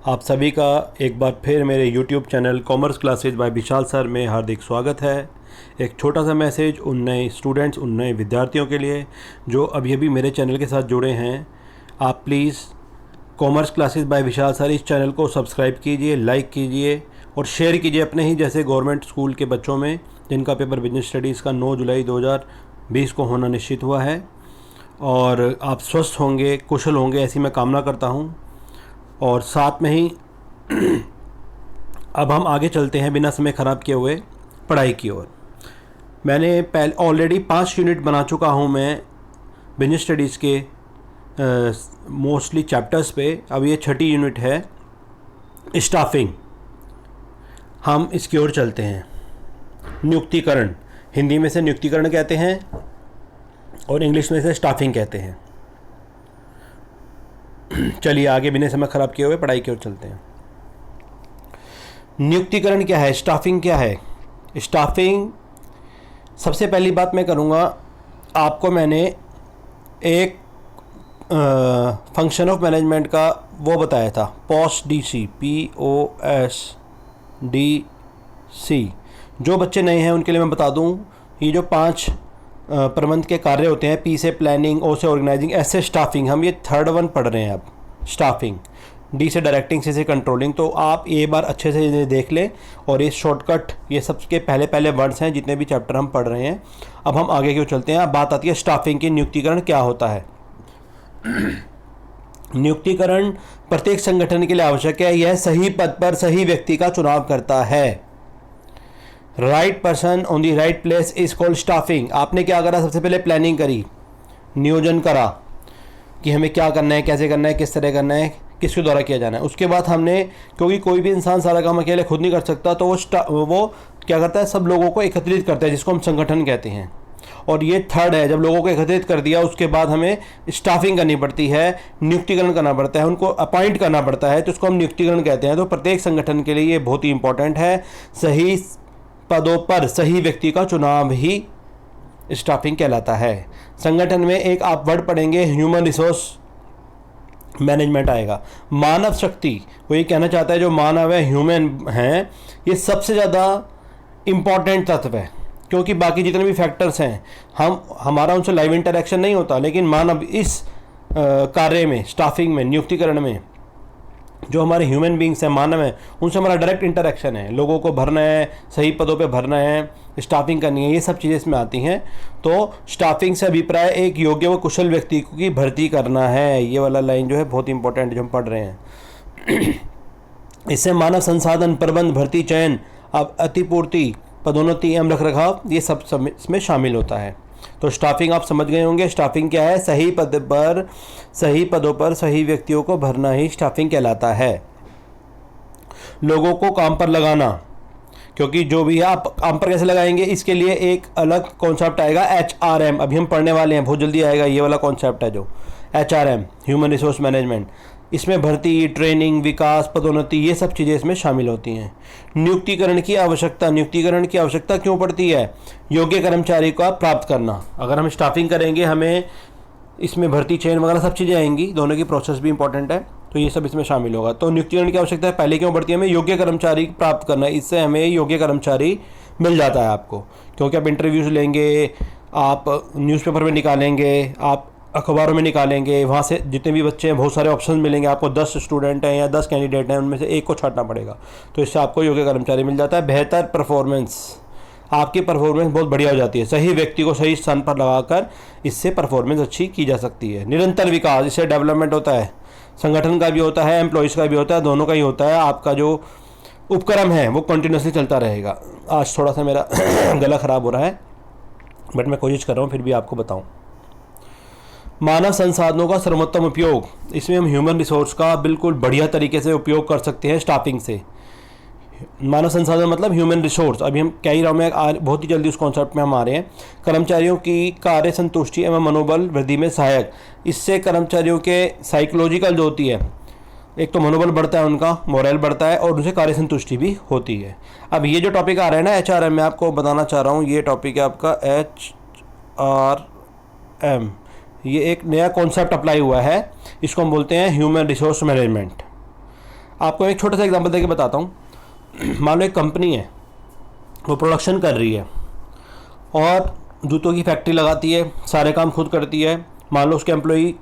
आप सभी का एक बार फिर मेरे YouTube channel commerce classes by Vishal sir में हार्दिक स्वागत है। एक छोटा सा मैसेज उन नए स्टूडेंट्स, उन नए विद्यार्थियों के लिए जो अभी अभी मेरे चैनल के साथ जुड़े हैं। आप please commerce classes by Vishal sir इस चैनल को सब्सक्राइब कीजिए, लाइक कीजिए और शेयर कीजिए अपने ही जैसे गवर्नमेंट स्कूल के बच्चों में जिनका पेपर बिजनेस स्टडीज़ का 9 जुलाई 2020 को होना निश्चित हुआ है। और आप स्वस्थ होंगे, कुशल होंगे, ऐसी मैं कामना करता हूँ। और साथ में ही अब हम आगे चलते हैं बिना समय ख़राब किए हुए पढ़ाई की ओर। मैंने पहले ऑलरेडी 5 यूनिट बना चुका हूँ मैं बिजनेस स्टडीज़ के मोस्टली चैप्टर्स पे। अब ये 6ठी यूनिट है स्टाफिंग। हम इसकी ओर चलते हैं। नियुक्तिकरण, हिंदी में से नियुक्तिकरण कहते हैं और इंग्लिश में से स्टाफिंग कहते हैं। चलिए आगे बिना समय ख़राब किए हुए पढ़ाई की ओर चलते हैं। नियुक्तिकरण क्या है, स्टाफिंग क्या है? स्टाफिंग, सबसे पहली बात मैं करूँगा, आपको मैंने एक फंक्शन ऑफ मैनेजमेंट का वो बताया था, POSDC, POSDC। जो बच्चे नए हैं उनके लिए मैं बता दूं, ये जो 5 प्रबंध के कार्य होते हैं, P से प्लानिंग, O से ऑर्गेनाइजिंग, S से स्टाफिंग, हम ये 3rd वन पढ़ रहे हैं अब, स्टाफिंग। D से डायरेक्टिंग, C से कंट्रोलिंग। तो आप ये बार अच्छे से इन्हें देख लें और ये शॉर्टकट, ये सबके पहले वर्ड्स हैं जितने भी चैप्टर हम पढ़ रहे हैं। अब हम आगे क्यों चलते हैं। अब बात आती है स्टाफिंग की। नियुक्तिकरण क्या होता है? नियुक्तिकरण प्रत्येक संगठन के लिए आवश्यक है। यह सही पद पर सही व्यक्ति का चुनाव करता है। Right person on the right place is called staffing. आपने क्या करा? सबसे पहले प्लानिंग करी, नियोजन करा कि हमें क्या करना है, कैसे करना है, किस तरह करना है, किसके द्वारा किया जाना है। उसके बाद हमने, क्योंकि कोई भी इंसान सारा काम अकेले खुद नहीं कर सकता, तो वो क्या करता है, सब लोगों को एकत्रित करता है, जिसको हम संगठन कहते हैं। और ये 3rd है। जब लोगों को एकत्रित कर दिया उसके बाद हमें स्टाफिंग करनी पड़ती है, नियुक्तिकरण करना पड़ता है, उनको अपॉइंट करना पड़ता है, तो उसको हम नियुक्तिकरण कहते हैं। तो प्रत्येक संगठन के लिए ये बहुत ही इंपॉर्टेंट है। सही पदों पर सही व्यक्ति का चुनाव ही स्टाफिंग कहलाता है। संगठन में एक आप वर्ड पढ़ेंगे, ह्यूमन रिसोर्स मैनेजमेंट आएगा। मानव शक्ति, वो ये कहना चाहता है जो मानव है, ह्यूमन हैं, ये सबसे ज़्यादा इम्पॉर्टेंट तत्व है। क्योंकि बाकी जितने भी फैक्टर्स हैं हमारा उनसे लाइव इंटरेक्शन नहीं होता, लेकिन मानव इस कार्य में, स्टाफिंग में, नियुक्तिकरण में, जो हमारे ह्यूमन बींग्स हैं, मानव हैं, उनसे हमारा डायरेक्ट इंटरेक्शन है। लोगों को भरना है, सही पदों पे भरना है, स्टाफिंग करनी है, ये सब चीज़ें इसमें आती हैं। तो स्टाफिंग से अभिप्राय एक योग्य व कुशल व्यक्ति की भर्ती करना है। ये वाला लाइन जो है बहुत इंपॉर्टेंट, जो हम पढ़ रहे हैं। इससे मानव संसाधन प्रबंध, भर्ती, चयन, अतिपूर्ति, पदोन्नति एवं रखरखाव, ये सब इसमें शामिल होता है। तो स्टाफिंग आप समझ गए होंगे। स्टाफिंग क्या है? सही पदों पर सही व्यक्तियों को भरना ही स्टाफिंग कहलाता है। लोगों को काम पर लगाना, क्योंकि जो भी है आप काम पर कैसे लगाएंगे, इसके लिए एक अलग कॉन्सेप्ट आएगा, HRM। अभी हम पढ़ने वाले हैं, बहुत जल्दी आएगा। ये वाला कॉन्सेप्ट है जो HRM, ह्यूमन रिसोर्स मैनेजमेंट। इसमें भर्ती, ट्रेनिंग, विकास, पदोन्नति, ये सब चीज़ें इसमें शामिल होती हैं। नियुक्तिकरण की आवश्यकता, नियुक्तिकरण की आवश्यकता क्यों पड़ती है? योग्य कर्मचारी को प्राप्त करना। अगर हम स्टाफिंग करेंगे, हमें इसमें भर्ती, चयन वगैरह सब चीज़ें आएंगी, दोनों की प्रोसेस भी इंपॉर्टेंट है, तो ये सब इसमें शामिल होगा। तो नियुक्तिकरण की आवश्यकता है, पहले क्यों पड़ती है? हमें योग्य कर्मचारी प्राप्त करना है। इससे हमें योग्य कर्मचारी मिल जाता है आपको, क्योंकि आप इंटरव्यूज़ लेंगे, आप न्यूज़पेपर में निकालेंगे, आप अखबारों में निकालेंगे, वहाँ से जितने भी बच्चे हैं बहुत सारे ऑप्शन मिलेंगे आपको। 10 स्टूडेंट हैं या 10 कैंडिडेट हैं, उनमें से एक को छांटना पड़ेगा, तो इससे आपको योग्य कर्मचारी मिल जाता है। बेहतर परफॉर्मेंस, आपकी परफॉर्मेंस बहुत बढ़िया हो जाती है। सही व्यक्ति को सही स्थान पर लगाकर इससे परफॉर्मेंस अच्छी की जा सकती है। निरंतर विकास, इससे डेवलपमेंट होता है, संगठन का भी होता है, एम्प्लॉयज़ का भी होता है, दोनों का ही होता है। आपका जो उपक्रम है वो कंटिन्यूसली चलता रहेगा। आज थोड़ा सा मेरा गला ख़राब हो रहा है, बट मैं कोशिश कर रहा हूँ फिर भी आपको बताऊँ। मानव संसाधनों का सर्वोत्तम उपयोग, इसमें हम ह्यूमन रिसोर्स का बिल्कुल बढ़िया तरीके से उपयोग कर सकते हैं स्टाफिंग से। मानव संसाधन मतलब ह्यूमन रिसोर्स, अभी हम कह ही रहा हूँ मैं, बहुत ही जल्दी उस कॉन्सेप्ट में हम आ रहे हैं। कर्मचारियों की कार्य संतुष्टि एवं मनोबल वृद्धि में सहायक, इससे कर्मचारियों के साइकोलॉजिकल जो होती है, एक तो मनोबल बढ़ता है, उनका मोरल बढ़ता है और उनसे कार्य संतुष्टि भी होती है। अब ये जो टॉपिक आ रहा है ना HRM, मैं आपको बताना चाह रहा हूँ, ये टॉपिक है आपका HRM। ये एक नया कॉन्सेप्ट अप्लाई हुआ है, इसको हम बोलते हैं ह्यूमन रिसोर्स मैनेजमेंट। आपको एक छोटा सा एग्जांपल देके बताता हूँ। मान लो एक कंपनी है, वो प्रोडक्शन कर रही है और जूतों की फैक्ट्री लगाती है, सारे काम खुद करती है। मान लो उसके एम्प्लॉई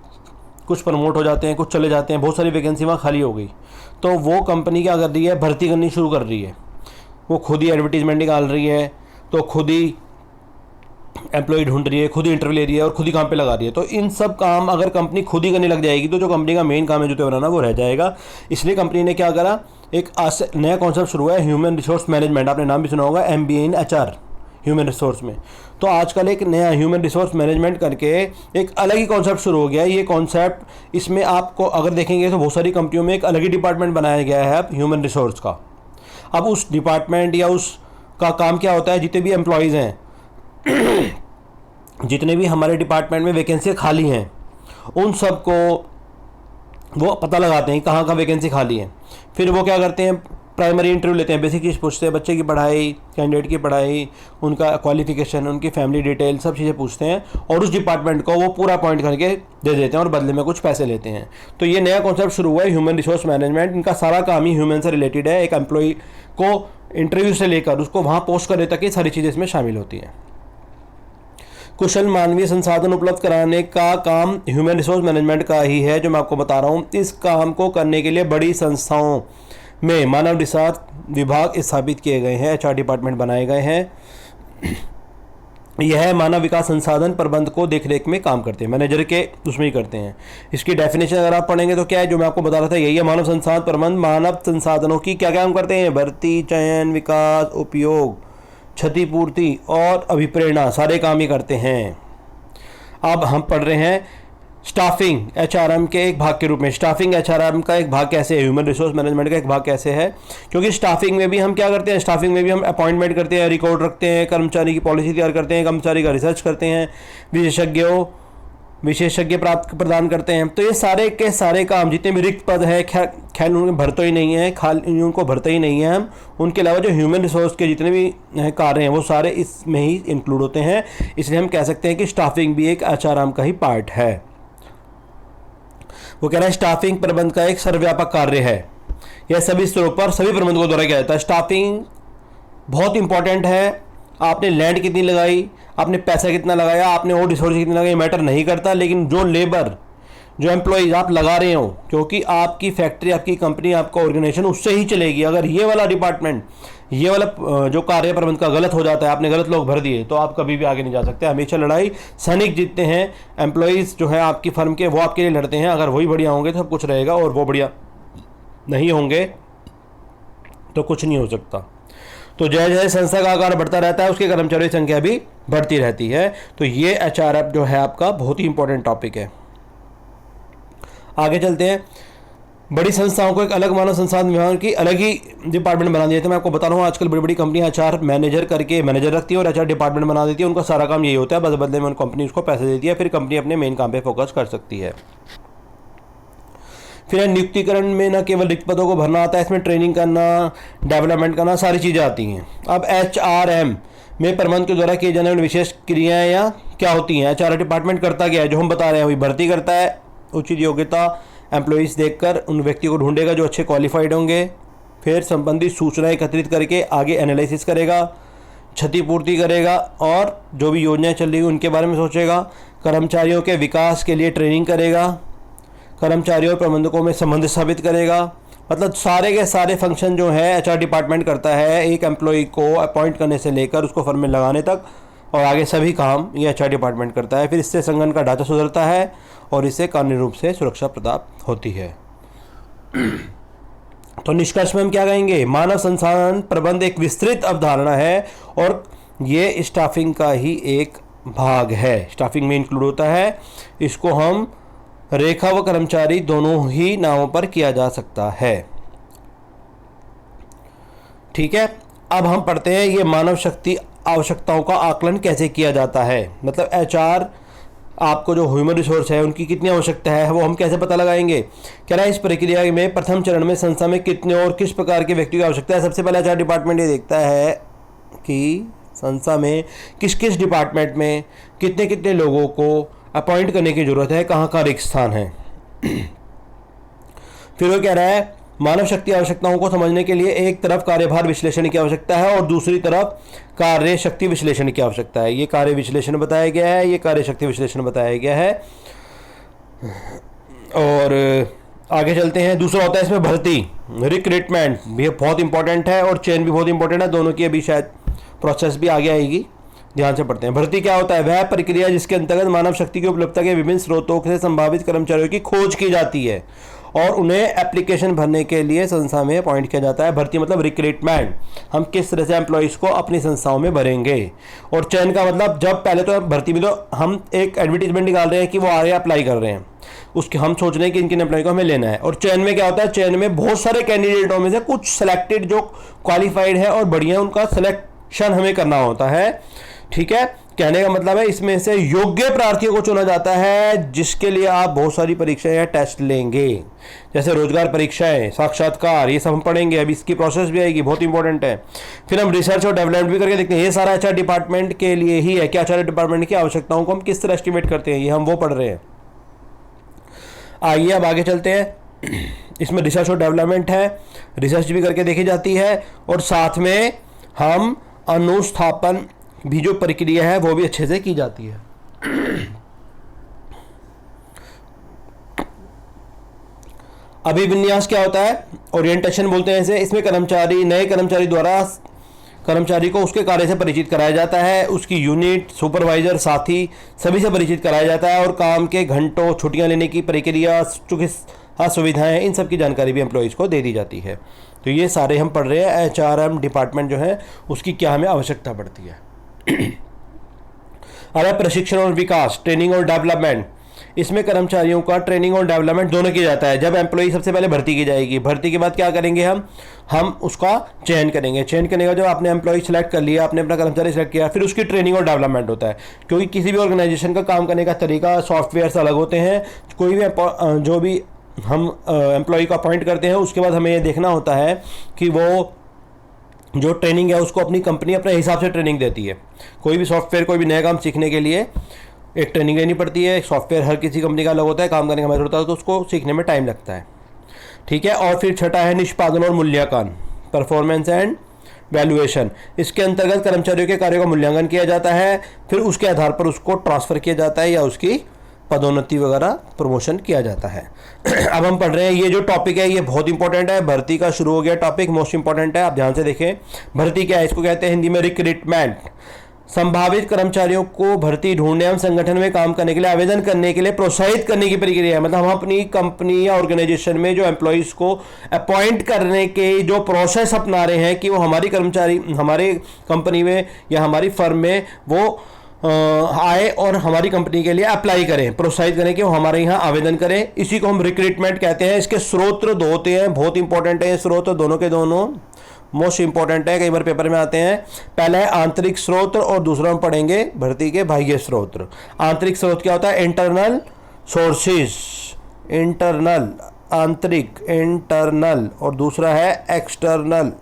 कुछ प्रमोट हो जाते हैं, कुछ चले जाते हैं, बहुत सारी वैकेंसी वहाँ खाली हो गई, तो वो कंपनी क्या कर रही है, भर्ती करनी शुरू कर रही है। वो खुद ही एडवर्टीजमेंट निकाल रही है, तो खुद ही एम्प्लॉय ढूंढ रही है, खुद ही इंटरव्यू ले रही है और खुद ही काम पे लगा रही है। तो इन सब काम अगर कंपनी खुद ही करने लग जाएगी तो जो कंपनी का मेन काम है जूते बनाना, वो रह जाएगा। इसलिए कंपनी ने क्या करा, एक नया कॉन्सेप्ट शुरू हुआ है, ह्यूमन रिसोर्स मैनेजमेंट। आपने नाम भी सुना होगा, MBA इन HR, ह्यूमन रिसोर्स में। तो आजकल एक नया ह्यूमन रिसोर्स मैनेजमेंट करके एक अलग ही कॉन्सेप्ट शुरू हो गया है। ये कॉन्सेप्ट, इसमें आपको अगर देखेंगे तो बहुत सारी कंपनियों में एक अलग ही डिपार्टमेंट बनाया गया है अब ह्यूमन रिसोर्स का। अब उस डिपार्टमेंट या उसका काम क्या होता है, जितने भी एम्प्लॉयज़ हैं, जितने भी हमारे डिपार्टमेंट में वैकेंसी खाली हैं, उन सब को वो पता लगाते हैं कहाँ कहाँ वैकेंसी खाली है। फिर वो क्या करते हैं, प्राइमरी इंटरव्यू लेते हैं, बेसिक चीज़ पूछते हैं, बच्चे की पढ़ाई, कैंडिडेट की पढ़ाई, उनका क्वालिफिकेशन, उनकी फैमिली डिटेल, सब चीज़ें पूछते हैं और उस डिपार्टमेंट को वो पूरा अपॉइंट करके दे देते हैं और बदले में कुछ पैसे लेते हैं। तो ये नया कॉन्सेप्ट शुरू हुआ है, ह्यूमन रिसोर्स मैनेजमेंट। इनका सारा काम ही ह्यूमन से रिलेटेड है। एक एम्प्लॉय को इंटरव्यू से लेकर उसको वहाँ पोस्ट करने तक ये सारी चीज़ें इसमें शामिल होती हैं। कुशल मानवीय संसाधन उपलब्ध कराने का काम ह्यूमन रिसोर्स मैनेजमेंट का ही है, जो मैं आपको बता रहा हूँ। इस काम को करने के लिए बड़ी संस्थाओं में मानव रिसोर्स विभाग स्थापित किए गए हैं, HR डिपार्टमेंट बनाए गए हैं। यह मानव विकास संसाधन प्रबंध को देखरेख में काम करते हैं, मैनेजर के उसमें ही करते हैं। इसकी डेफिनेशन अगर आप पढ़ेंगे तो क्या है, जो मैं आपको बता रहा था, यही है। मानव संसाधन प्रबंध मानव संसाधनों की क्या काम करते हैं, भर्ती, चयन, विकास, उपयोग, क्षतिपूर्ति और अभिप्रेरणा, सारे काम ही करते हैं। अब हम पढ़ रहे हैं स्टाफिंग HRM के एक भाग के रूप में। स्टाफिंग HRM का एक भाग कैसे है, ह्यूमन रिसोर्स मैनेजमेंट का एक भाग कैसे है, क्योंकि स्टाफिंग में भी हम क्या करते हैं, स्टाफिंग में भी हम अपॉइंटमेंट करते हैं, रिकॉर्ड रखते हैं, कर्मचारी की पॉलिसी तैयार करते हैं, कर्मचारी का रिसर्च करते हैं, विशेषज्ञ प्राप्त प्रदान करते हैं। तो ये सारे के सारे काम, जितने भी रिक्त पद है, ख्याल उनको भरते ही नहीं है, उनको भरते ही नहीं है हम। उनके अलावा जो ह्यूमन रिसोर्स के जितने भी कार्य हैं वो सारे इसमें ही इंक्लूड होते हैं। इसलिए हम कह सकते हैं कि स्टाफिंग भी एक HRM का ही पार्ट है। वो कह रहा है स्टाफिंग प्रबंध का एक सर्वव्यापक कार्य है, यह सभी स्तरों पर सभी प्रबंधकों द्वारा किया जाता है। स्टाफिंग बहुत इंपॉर्टेंट है। आपने लैंड कितनी लगाई, आपने पैसा कितना लगाया, आपने और रिसोर्स कितनी लगाई, मैटर नहीं करता। लेकिन जो लेबर, जो एम्प्लॉयज़ आप लगा रहे हो, क्योंकि आपकी फैक्ट्री, आपकी कंपनी, आपका ऑर्गेनाइजेशन उससे ही चलेगी। अगर ये वाला डिपार्टमेंट, ये वाला जो कार्य प्रबंध का गलत हो जाता है, आपने गलत लोग भर दिए, तो आप कभी भी आगे नहीं जा सकते। हमेशा लड़ाई सैनिक जीतते हैं। एम्प्लॉयज़ जो है आपकी फर्म के, वो आपके लिए लड़ते हैं। अगर वही बढ़िया होंगे तो सब कुछ रहेगा, और वो बढ़िया नहीं होंगे तो कुछ नहीं हो सकता। तो जैसे जैसे संस्था का आकार बढ़ता रहता है, उसके कर्मचारियों की संख्या भी बढ़ती रहती है। तो ये HRM जो है आपका बहुत ही इंपॉर्टेंट टॉपिक है। आगे चलते हैं। बड़ी संस्थाओं को एक अलग मानव संसाधन विभाग की अलग ही डिपार्टमेंट बना दिया था। मैं आपको बता रहा हूँ, आजकल बड़ी बड़ी कंपनियां HR मैनेजर करके मैनेजर रखती है और HR डिपार्टमेंट बना देती है। उनका सारा काम यही होता है, बस बदले में उन कंपनी उसको पैसे देती है, फिर कंपनी अपने मेन काम पे फोकस कर सकती है। फिर नियुक्तिकरण में न केवल रिक्त पदों को भरना आता है, इसमें ट्रेनिंग करना, डेवलपमेंट करना, सारी चीज़ें आती हैं। अब HRM में प्रबंध के द्वारा किए जाने वाली विशेष क्रियाएं या क्या होती हैं। HR डिपार्टमेंट करता क्या है, जो हम बता रहे हैं वही भर्ती करता है। उचित योग्यता एम्प्लॉइज़ देखकर उन व्यक्ति को ढूंढेगा जो अच्छे क्वालिफाइड होंगे। फिर संबंधित सूचनाएं एकत्रित करके आगे एनालिसिस करेगा, क्षतिपूर्ति करेगा और जो भी योजनाएं चल रही हैं उनके बारे में सोचेगा। कर्मचारियों के विकास के लिए ट्रेनिंग करेगा, कर्मचारियों और प्रबंधकों में संबंध स्थापित करेगा। मतलब सारे के सारे फंक्शन जो है HR डिपार्टमेंट करता है, एक एम्प्लॉय को अपॉइंट करने से लेकर उसको फर्म में लगाने तक, और आगे सभी काम ये HR डिपार्टमेंट करता है। फिर इससे संगठन का ढांचा सुधरता है और इससे कानूनी रूप से सुरक्षा प्राप्त होती है। तो निष्कर्ष में हम क्या कहेंगे, मानव संसाधन प्रबंध एक विस्तृत अवधारणा है और ये स्टाफिंग का ही एक भाग है, स्टाफिंग में इंक्लूड होता है। इसको हम रेखा व कर्मचारी दोनों ही नामों पर किया जा सकता है। ठीक है, अब हम पढ़ते हैं ये मानव शक्ति आवश्यकताओं का आकलन कैसे किया जाता है। मतलब HR आपको जो ह्यूमन रिसोर्स है उनकी कितनी आवश्यकता है वो हम कैसे पता लगाएंगे। कह रहा है इस प्रक्रिया में प्रथम चरण में संस्था में कितने और किस प्रकार के व्यक्ति की आवश्यकता है। सबसे पहले HR डिपार्टमेंट ये देखता है कि संस्था में किस किस डिपार्टमेंट में कितने कितने लोगों को अपॉइंट करने की ज़रूरत है, कहाँ कहाँ रिक्त स्थान है। फिर वो कह रहा है मानव शक्ति आवश्यकताओं को समझने के लिए एक तरफ कार्यभार विश्लेषण की आवश्यकता है और दूसरी तरफ कार्य शक्ति विश्लेषण की आवश्यकता है। ये कार्य विश्लेषण बताया गया है, ये कार्य शक्ति विश्लेषण बताया गया है। और आगे चलते हैं। दूसरा होता है इसमें भर्ती, रिक्रूटमेंट भी बहुत इंपॉर्टेंट है और चयन भी बहुत इंपॉर्टेंट है। दोनों की अभी शायद प्रोसेस भी आगे आएगी, ध्यान से पढ़ते हैं। भर्ती क्या होता है? वह प्रक्रिया जिसके अंतर्गत मानव शक्ति की उपलब्धता के विभिन्न स्रोतों से संभावित कर्मचारियों की खोज की जाती है और उन्हें एप्लीकेशन भरने के लिए संस्था में अपॉइंट किया जाता है। भर्ती मतलब रिक्रूटमेंट, हम किस तरह से एम्प्लॉइज़ को अपनी संस्थाओं में भरेंगे। और चयन का मतलब, जब पहले तो भर्ती में तो हम एक एडवर्टीजमेंट निकाल रहे हैं कि वो आ रहे हैं, अप्लाई कर रहे हैं, उसके हम सोच रहे हैं कि इनके एम्प्लॉय को हमें लेना है। और चयन में क्या होता है? चयन में बहुत सारे कैंडिडेटों में से कुछ सेलेक्टेड जो क्वालिफाइड है और बढ़िया, उनका सिलेक्शन हमें करना होता है। ठीक है, कहने का मतलब है इसमें से योग्य प्रार्थियों को चुना जाता है जिसके लिए आप बहुत सारी परीक्षाएं या टेस्ट लेंगे, जैसे रोजगार परीक्षाएं, साक्षात्कार, ये सब हम पढ़ेंगे। अभी इसकी प्रोसेस भी आएगी, बहुत इंपॉर्टेंट है। फिर हम रिसर्च और डेवलपमेंट भी करके देखते हैं। ये सारा एचआर डिपार्टमेंट के लिए ही है कि एचआर डिपार्टमेंट की आवश्यकताओं को हम किस तरह एस्टिमेट करते हैं, ये हम वो पढ़ रहे हैं। आइए अब आगे चलते हैं। इसमें रिसर्च और डेवलपमेंट है, रिसर्च भी करके देखी जाती है और साथ में हम अनुस्थापन भी जो प्रक्रिया है वो भी अच्छे से की जाती है। अभिविन्यास क्या होता है? ओरिएंटेशन बोलते हैं इसे। इसमें नए कर्मचारी द्वारा कर्मचारी को उसके कार्य से परिचित कराया जाता है, उसकी यूनिट, सुपरवाइजर, साथी सभी से परिचित कराया जाता है और काम के घंटों, छुट्टियां लेने की प्रक्रिया, चिकित्सा सुविधाएं, इन सब की जानकारी भी एम्प्लॉयज़ को दे दी जाती है। तो ये सारे हम पढ़ रहे हैं। एचआरएम डिपार्टमेंट जो है उसकी क्या हमें आवश्यकता पड़ती है। अब प्रशिक्षण और विकास, ट्रेनिंग और डेवलपमेंट। इसमें कर्मचारियों का ट्रेनिंग और डेवलपमेंट दोनों किया जाता है। जब एम्प्लॉय सबसे पहले भर्ती की जाएगी, भर्ती के बाद क्या करेंगे? हम उसका चयन करेंगे। चयन करने का जब आपने एम्प्लॉय सेलेक्ट कर लिया, आपने अपना कर्मचारी सेलेक्ट किया, फिर उसकी ट्रेनिंग और डेवलपमेंट होता है। क्योंकि किसी भी ऑर्गेनाइजेशन का काम करने का तरीका, सॉफ्टवेयर अलग होते हैं। कोई भी जो भी हम एम्प्लॉय को अपॉइंट करते हैं, उसके बाद हमें ये देखना होता है कि वो जो ट्रेनिंग है उसको अपनी कंपनी अपने हिसाब से ट्रेनिंग देती है। कोई भी सॉफ्टवेयर, कोई भी नया काम सीखने के लिए एक ट्रेनिंग लेनी पड़ती है। सॉफ्टवेयर हर किसी कंपनी का अलग होता है, काम करने का मेथड होता है, तो उसको सीखने में टाइम लगता है। ठीक है, और फिर छठा है निष्पादन और मूल्यांकन, परफॉर्मेंस एंड वैल्यूएशन। इसके अंतर्गत कर्मचारियों के कार्यों का मूल्यांकन किया जाता है, फिर उसके आधार पर उसको ट्रांसफ़र किया जाता है या उसकी पदोन्नति वगैरह, प्रमोशन किया जाता है। अब हम पढ़ रहे हैं, ये जो टॉपिक है ये बहुत इंपॉर्टेंट है। भर्ती का शुरू हो गया टॉपिक, मोस्ट इंपॉर्टेंट है, आप ध्यान से देखें। भर्ती क्या है? इसको कहते हैं हिंदी में रिक्रूटमेंट। संभावित कर्मचारियों को भर्ती ढूंढने एवं संगठन में काम करने के लिए आवेदन करने के लिए प्रोत्साहित करने की प्रक्रिया है। मतलब हम अपनी कंपनी या ऑर्गेनाइजेशन में जो एम्प्लॉयज को अपॉइंट करने के जो प्रोसेस अपना रहे हैं कि वो हमारी कर्मचारी हमारे कंपनी में या हमारी फर्म में वो आए और हमारी कंपनी के लिए अप्लाई करें, प्रोत्साहित करें कि वो हमारे यहाँ आवेदन करें। इसी को हम रिक्रूटमेंट कहते हैं। इसके स्रोत दो होते हैं, बहुत इंपॉर्टेंट है ये स्रोत, दोनों के दोनों मोस्ट इंपॉर्टेंट है, कई बार पेपर में आते हैं। पहला है आंतरिक स्रोत और दूसरा हम पढ़ेंगे भर्ती के बाह्य स्रोत। आंतरिक स्रोत क्या होता है? इंटरनल सोर्सेज, इंटरनल, आंतरिक, इंटरनल, और दूसरा है एक्सटर्नल,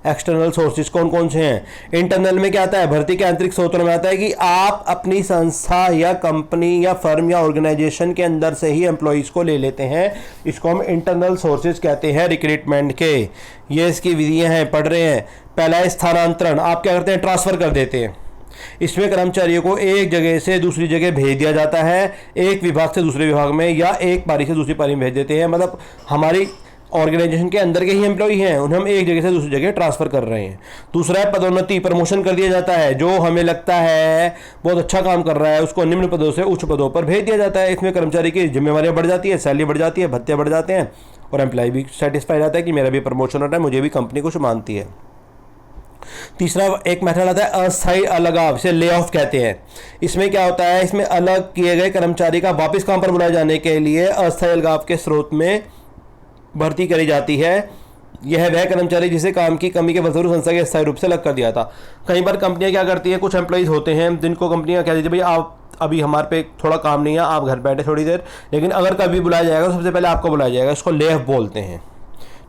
एक्सटर्नल सोर्सेज। कौन कौन से हैं? इंटरनल में क्या आता है? भर्ती के आंतरिक स्रोतों में आता है कि आप अपनी संस्था या कंपनी या फर्म या ऑर्गेनाइजेशन के अंदर से ही एम्प्लॉयज़ को ले लेते हैं। इसको हम इंटरनल सोर्सेज कहते हैं रिक्रूटमेंट के। ये इसकी विधियां हैं, पढ़ रहे हैं। पहला है स्थानांतरण। आप क्या करते हैं? ट्रांसफ़र कर देते हैं। इसमें कर्मचारियों को एक जगह से दूसरी जगह भेज दिया जाता है, एक विभाग से दूसरे विभाग में, या एक पारी से दूसरी पारी में भेज देते हैं। मतलब हमारी ऑर्गेनाइजेशन के अंदर के ही एम्प्लॉय हैं, उन्हें हम एक जगह से दूसरी जगह ट्रांसफ़र कर रहे हैं। दूसरा है पदोन्नति, प्रमोशन कर दिया जाता है। जो हमें लगता है बहुत अच्छा काम कर रहा है उसको निम्न पदों से उच्च पदों पर भेज दिया जाता है। इसमें कर्मचारी की जिम्मेवारियां बढ़ जाती है, सैलरी बढ़ जाती है, भत्ते बढ़ जाते हैं और एम्प्लॉय भी सेटिस्फाई रहता है कि मेरा भी प्रमोशन हो रहा है, मुझे भी कंपनी कुछ मानती है। तीसरा एक मेथड आता है अस्थायी अलगाव, इसे ले ऑफ कहते हैं। इसमें क्या होता है? इसमें अलग किए गए कर्मचारी का वापस काम पर बुलाए जाने के लिए अस्थायी अलगाव के स्रोत में भर्ती करी जाती है। यह वह कर्मचारी जिसे काम की कमी के फलस्वरूप संस्था के स्थायी रूप से अलग कर दिया था। कई बार कंपनियां क्या करती हैं, कुछ एम्प्लॉइज होते हैं जिनको कंपनियां कह देती है भाई आप अभी हमारे पे थोड़ा काम नहीं है, आप घर बैठे थोड़ी देर, लेकिन अगर कभी बुलाया जाएगा तो सबसे पहले आपको बुलाया जाएगा। इसको ले ऑफ बोलते हैं।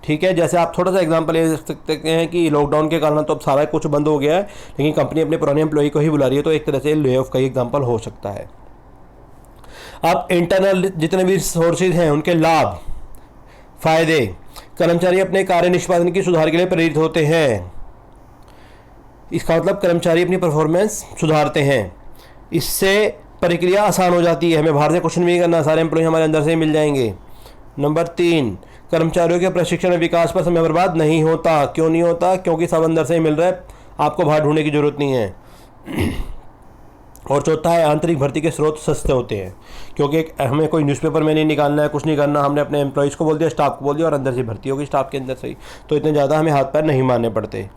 ठीक है, जैसे आप थोड़ा सा एग्जांपल ले सकते हैं कि लॉकडाउन के कारण तो अब सारा कुछ बंद हो गया है, लेकिन कंपनी अपने पुराने एम्प्लॉय को ही बुला रही है, तो एक तरह से ले ऑफ का एग्जांपल हो सकता है। अब इंटरनल जितने भी सोर्सेज हैं उनके लाभ फायदे, कर्मचारी अपने कार्य निष्पादन की सुधार के लिए प्रेरित होते हैं। इसका मतलब कर्मचारी अपनी परफॉर्मेंस सुधारते हैं, इससे प्रक्रिया आसान हो जाती है, हमें बाहर से क्वेश्चन भी नहीं करना, सारे एम्प्लॉय हमारे अंदर से ही मिल जाएंगे। नंबर 3, कर्मचारियों के प्रशिक्षण और विकास पर समय बर्बाद नहीं होता। क्यों नहीं होता? क्योंकि सब अंदर से ही मिल रहा है, आपको बाहर ढूंढने की जरूरत नहीं है। और चौथा है, आंतरिक भर्ती के स्रोत सस्ते होते हैं, क्योंकि हमें कोई न्यूज़पेपर में नहीं निकालना है, कुछ नहीं करना, हमने अपने एम्प्लॉयज़ को बोल दिया, स्टाफ को बोल दिया और अंदर से भर्ती होगी स्टाफ के अंदर से ही, तो इतने ज़्यादा हमें हाथ पैर नहीं मारने पड़ते।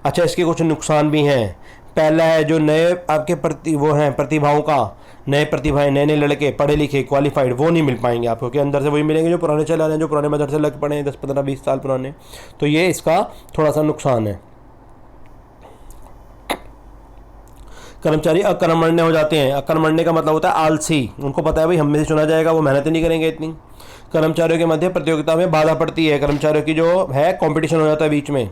अच्छा, इसके कुछ नुकसान भी हैं। पहला है, जो नए आपके प्रतिभाओं का, नए प्रतिभाएं, नए नए लड़के पढ़े लिखे क्वालिफाइड, वो नहीं मिल पाएंगे आपको, क्योंकि अंदर से वही मिलेंगे जो पुराने चले आ रहे हैं, जो पुराने मदर से लग पड़े हैं 10 15 20 साल पुराने। तो ये इसका थोड़ा सा नुकसान है। कर्मचारी अकर्मण्य हो जाते हैं। अकर्मण्य का मतलब होता है आलसी, उनको पता है भाई हम में से चुना जाएगा, वो मेहनत नहीं करेंगे इतनी। कर्मचारियों के मध्य प्रतियोगिता में बाधा पड़ती है, कर्मचारियों की जो है कंपटीशन हो जाता है बीच में,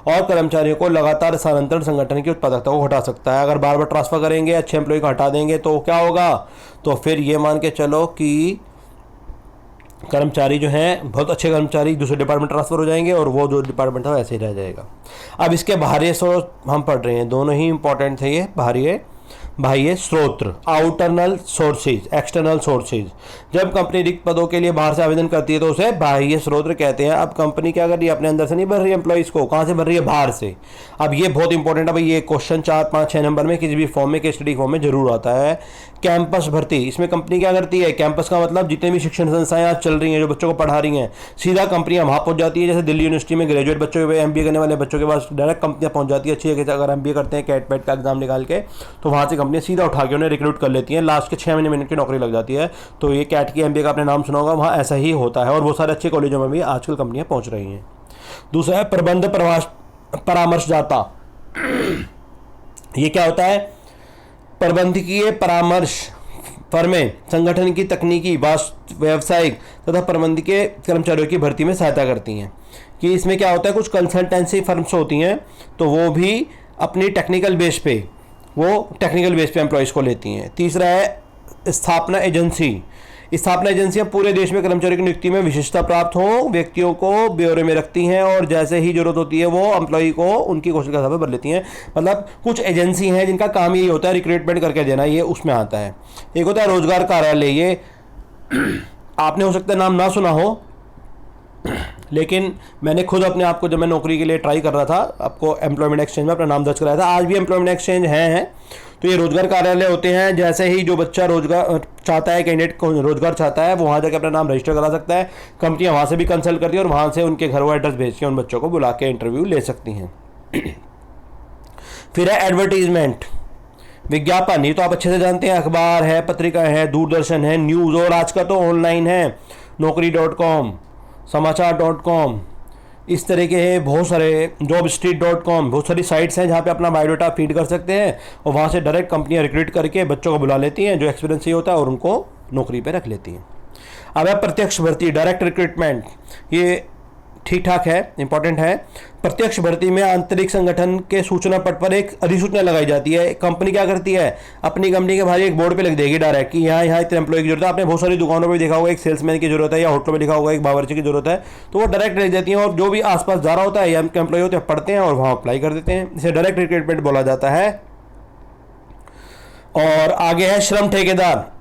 और कर्मचारियों को लगातार स्थानांतरण संगठन की उत्पादकता को घटा सकता है। अगर बार बार ट्रांसफर करेंगे, अच्छे एम्प्लॉय को हटा देंगे तो क्या होगा? तो फिर ये मान के चलो कि कर्मचारी जो हैं, बहुत अच्छे कर्मचारी दूसरे डिपार्टमेंट ट्रांसफ़र हो जाएंगे और वो जो डिपार्टमेंट था वैसे ही रह जाएगा। अब इसके बाहरी स्रोत हम पढ़ रहे हैं, दोनों ही इंपॉर्टेंट थे ये, बाह्य स्रोत, आउटरनल सोर्सेज, एक्सटर्नल सोर्सेज। जब कंपनी रिक्त पदों के लिए बाहर से आवेदन करती है तो उसे बाह्य स्रोत कहते हैं। अब कंपनी क्या कर रही है? अपने अंदर से नहीं भर रही है एम्प्लॉइज़ को, कहाँ से भर रही है? बाहर से। अब ये बहुत इंपॉर्टेंट है भाई, ये क्वेश्चन 4 5 6 नंबर में किसी भी फॉर्म में, केस स्टडी फॉर्म में जरूर आता है। कैंपस भर्ती, इसमें कंपनी क्या करती है? कैंपस का मतलब जितने भी शिक्षण संस्थाएं आज चल रही हैं, जो बच्चों को पढ़ा रही हैं, सीधा कंपनियां वहाँ पहुँच जाती है। जैसे दिल्ली यूनिवर्सिटी में ग्रेजुएट बच्चों के, MBA करने वाले बच्चों के पास डायरेक्ट कंपनियां पहुँच जाती है अच्छी जगह से। अगर MBA करते हैं कैट पैट का एग्जाम निकाल के, तो वहाँ से कंपनियां सीधा उठा के उन्हें रिक्रूट कर लेती हैं, लास्ट के 6 महीने में की नौकरी लग जाती है। तो ये कैट की, MBA का आपने नाम सुना होगा, वहाँ ऐसा ही होता है, और बहुत सारे अच्छे कॉलेजों में भी आजकल कंपनियां पहुँच रही हैं। दूसरा है प्रबंध परामर्शदाता। ये क्या होता है? प्रबंधकीय परामर्श फर्में संगठन की तकनीकी, व्यावसायिक तथा प्रबंधकीय कर्मचारियों की भर्ती में सहायता करती हैं। कि इसमें क्या होता है, कुछ कंसल्टेंसी फर्म्स होती हैं, तो वो भी अपनी टेक्निकल बेस पे एम्प्लॉयज़ को लेती हैं। तीसरा है स्थापना एजेंसी। स्थापना एजेंसियां पूरे देश में कर्मचारियों की नियुक्ति में विशेषता प्राप्त हो व्यक्तियों को ब्यौरे में रखती हैं, और जैसे ही जरूरत होती है वो एम्प्लॉय को उनकी कौशल के हिसाब से भर लेती हैं। मतलब कुछ एजेंसी हैं जिनका काम यही होता है रिक्रूटमेंट करके देना, ये उसमें आता है। एक होता है रोजगार कार्यालय, ये आपने हो सकता है नाम ना सुना हो, लेकिन मैंने खुद अपने आप को, जब मैं नौकरी के लिए ट्राई कर रहा था, आपको एम्प्लॉयमेंट एक्सचेंज में अपना नाम दर्ज कराया था। आज भी एम्प्लॉयमेंट एक्सचेंज हैं। तो ये रोजगार कार्यालय होते हैं। जैसे ही जो बच्चा रोजगार चाहता है, कैंडिडेट को रोजगार चाहता है, वो वहाँ जाकर अपना नाम रजिस्टर करा सकता है। कंपनियाँ वहाँ से भी कंसल्ट करती है और वहाँ से उनके घर वो एड्रेस भेज के उन बच्चों को बुला के इंटरव्यू ले सकती हैं। फिर है एडवर्टीजमेंट, विज्ञापन। ये तो आप अच्छे से जानते हैं, अखबार है, पत्रिका है, दूरदर्शन है, न्यूज़, और आज का तो ऑनलाइन है, Naukri.com, समाचार.com, इस तरह के हैं बहुत सारे, jobstreet.com, बहुत सारी साइट्स हैं जहाँ पे अपना बायोडाटा फीड कर सकते हैं, और वहाँ से डायरेक्ट कंपनियाँ रिक्रूट करके बच्चों को बुला लेती हैं जो एक्सपीरियंस ही होता है, और उनको नौकरी पे रख लेती हैं। अब है प्रत्यक्ष भर्ती, डायरेक्ट रिक्रूटमेंट। ये ठीक ठाक है, इंपॉर्टेंट है। प्रत्यक्ष भर्ती में आंतरिक संगठन के सूचना पट पर एक अधिसूचना लगाई जाती है। कंपनी क्या करती है, अपनी कंपनी के बाहर एक बोर्ड पे लिख देगी डायरेक्ट कि यहाँ इतने एम्प्लॉय की जरूरत है। आपने बहुत सारी दुकानों में देखा होगा एक सेल्समैन की जरूरत है, या होटलों में लिखा होगा एक बावर्ची की जरूरत है, तो वो डायरेक्ट लिख देती हैं, और जो भी आसपास जा रहा होता है या एम्प्लॉय होते हैं पढ़ते हैं और वहाँ अप्लाई कर देते हैं। इसे डायरेक्ट रिक्रूटमेंट बोला जाता है। और आगे है श्रम ठेकेदार।